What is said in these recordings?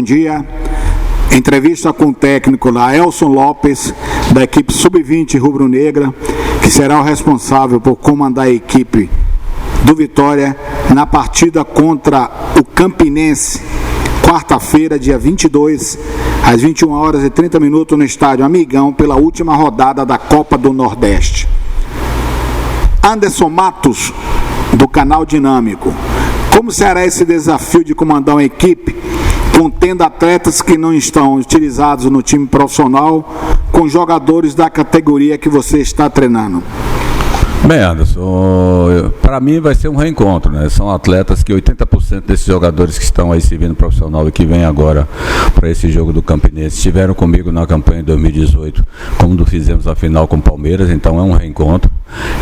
dia. Entrevista com o técnico Laelson Lopes, da equipe Sub-20 Rubro-Negra, que será o responsável por comandar a equipe do Vitória na partida contra o Campinense, quarta-feira, dia 22, às 21h30 no estádio Amigão, pela última rodada da Copa do Nordeste. Anderson Matos, do canal Dinâmico. Como será esse desafio de comandar uma equipe contendo atletas que não estão utilizados no time profissional, com jogadores da categoria que você está treinando? Bem, Anderson, para mim vai ser um reencontro, né? São atletas que 80% desses jogadores que estão aí servindo profissional e que vêm agora para esse jogo do Campinense estiveram comigo na campanha de 2018, como fizemos a final com o Palmeiras, então é um reencontro.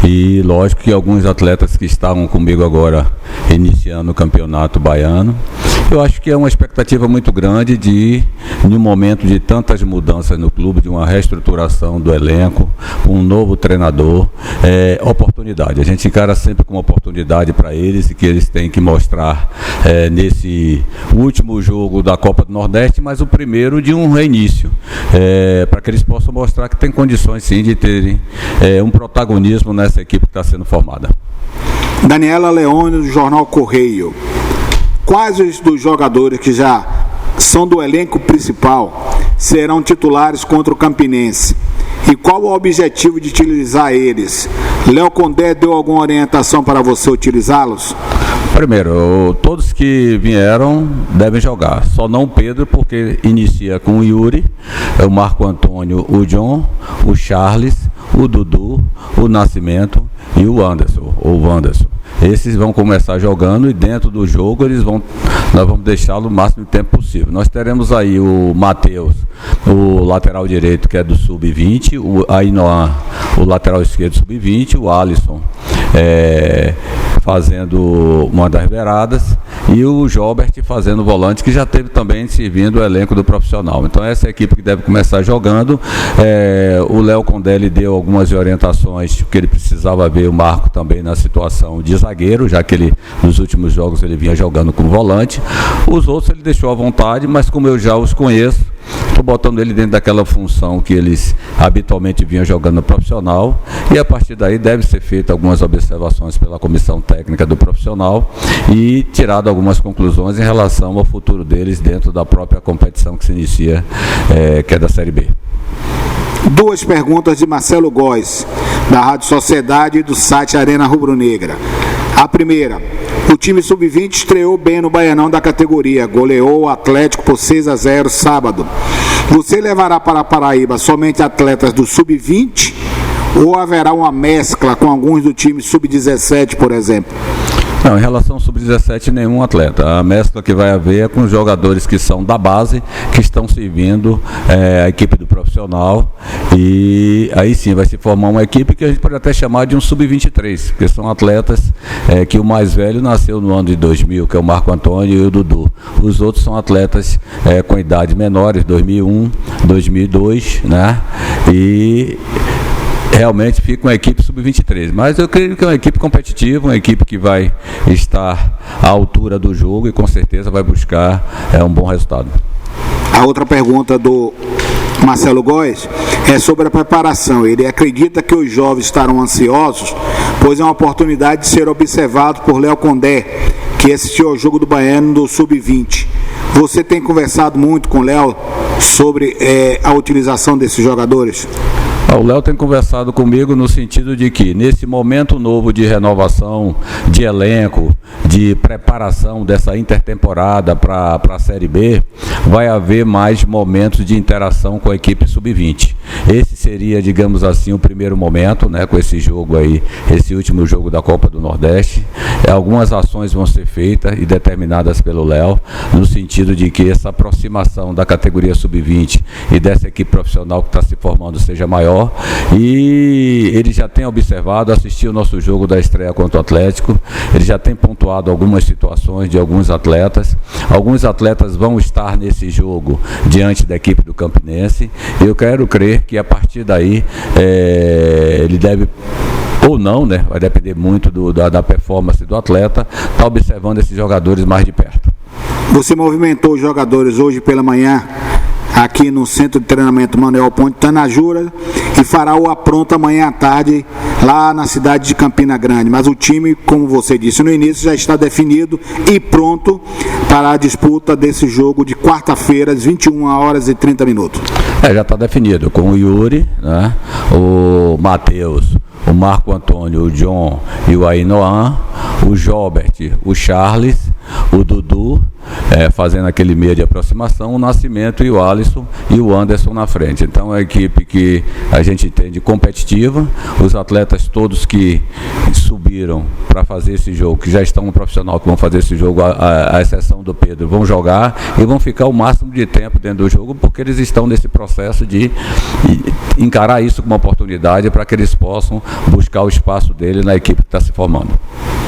E lógico que alguns atletas que estavam comigo agora iniciando o campeonato baiano, eu acho que é uma expectativa muito grande de, em um momento de tantas mudanças no clube, de uma reestruturação do elenco, um novo treinador, oportunidade. A gente encara sempre como oportunidade para eles e que eles têm que mostrar nesse último jogo da Copa do Nordeste, mas o primeiro de um reinício, para que eles possam mostrar que tem condições sim de terem um protagonismo nessa equipe que está sendo formada. Daniela Leone, do Jornal Correio. Quais dos jogadores que já são do elenco principal serão titulares contra o Campinense? E qual o objetivo de utilizar eles? Léo Condé deu alguma orientação para você utilizá-los? Primeiro, todos que vieram devem jogar, só não o Pedro, porque inicia com o Yuri, o Marco Antônio, o John, o Charles, o Dudu, o Nascimento e o Anderson, ou o Wanderson. Esses vão começar jogando e dentro do jogo nós vamos deixá-lo o máximo de tempo possível. Nós teremos aí o Matheus, o lateral direito, que é do Sub-20, o Ainoa, o lateral esquerdo Sub-20, o Alisson fazendo uma das beiradas e o Jobert fazendo volante, que já teve também servindo o elenco do profissional. Então essa é a equipe que deve começar jogando. O Léo Condé deu algumas orientações, porque ele precisava ver o Marco também na situação de zagueiro, já que ele nos últimos jogos ele vinha jogando como volante. Os outros ele deixou à vontade, mas como eu já os conheço, estou botando ele dentro daquela função que eles habitualmente vinham jogando no profissional, e a partir daí deve ser feita algumas observações pela comissão técnica do profissional e tirado algumas conclusões em relação ao futuro deles dentro da própria competição que se inicia, que é da Série B. Duas perguntas de Marcelo Góes, da Rádio Sociedade e do site Arena Rubro-Negra. A primeira: o time Sub-20 estreou bem no Baianão da categoria, goleou o Atlético por 6-0 sábado. Você levará para a Paraíba somente atletas do Sub-20 ou haverá uma mescla com alguns do time Sub-17, por exemplo? Não, em relação ao Sub-17, nenhum atleta. A mescla que vai haver é com os jogadores que são da base, que estão servindo a equipe do profissional, e aí sim vai se formar uma equipe que a gente pode até chamar de um Sub-23, porque são atletas que o mais velho nasceu no ano de 2000, que é o Marco Antônio e o Dudu. Os outros são atletas com idade menores, 2001, 2002, né? E realmente fica uma equipe Sub-23, mas eu creio que é uma equipe competitiva, uma equipe que vai estar à altura do jogo e com certeza vai buscar um bom resultado. A outra pergunta do Marcelo Góes é sobre a preparação. Ele acredita que os jovens estarão ansiosos, pois é uma oportunidade de ser observado por Léo Condé, que assistiu ao jogo do Baiano do Sub-20. Você tem conversado muito com o Léo sobre a utilização desses jogadores? O Léo tem conversado comigo no sentido de que, nesse momento novo de renovação de elenco, de preparação dessa intertemporada para a Série B, vai haver mais momentos de interação com a equipe Sub-20. Esse seria, digamos assim, o primeiro momento, né, com esse jogo aí, esse último jogo da Copa do Nordeste. Algumas ações vão ser feitas e determinadas pelo Léo, no sentido de que essa aproximação da categoria Sub-20 e dessa equipe profissional que está se formando seja maior. E ele já tem observado, assistiu o nosso jogo da estreia contra o Atlético, ele já tem pontuado algumas situações de alguns atletas. Alguns atletas vão estar nesse jogo diante da equipe do Campinense. Eu quero crer que a partir daí ele deve, ou não, né, vai depender muito da performance do atleta, tá observando esses jogadores mais de perto. Você movimentou os jogadores hoje pela manhã aqui no Centro de Treinamento Manuel Ponte Tanajura e fará o apronto amanhã à tarde lá na cidade de Campina Grande. Mas o time, como você disse no início, já está definido e pronto para a disputa desse jogo de quarta-feira, às 21h30. Já está definido com o Yuri, né? O Matheus, o Marco Antônio, o John e o Ainoan, o Jobert, o Charles, o Dudu, fazendo aquele meio de aproximação, o Nascimento e o Alisson e o Anderson na frente. Então é uma equipe que a gente entende competitiva, os atletas todos que subiram para fazer esse jogo, que já estão no profissional, que vão fazer esse jogo, à exceção do Pedro, vão jogar e vão ficar o máximo de tempo dentro do jogo, porque eles estão nesse processo de encarar isso como uma oportunidade para que eles possam buscar o espaço dele na equipe que está se formando.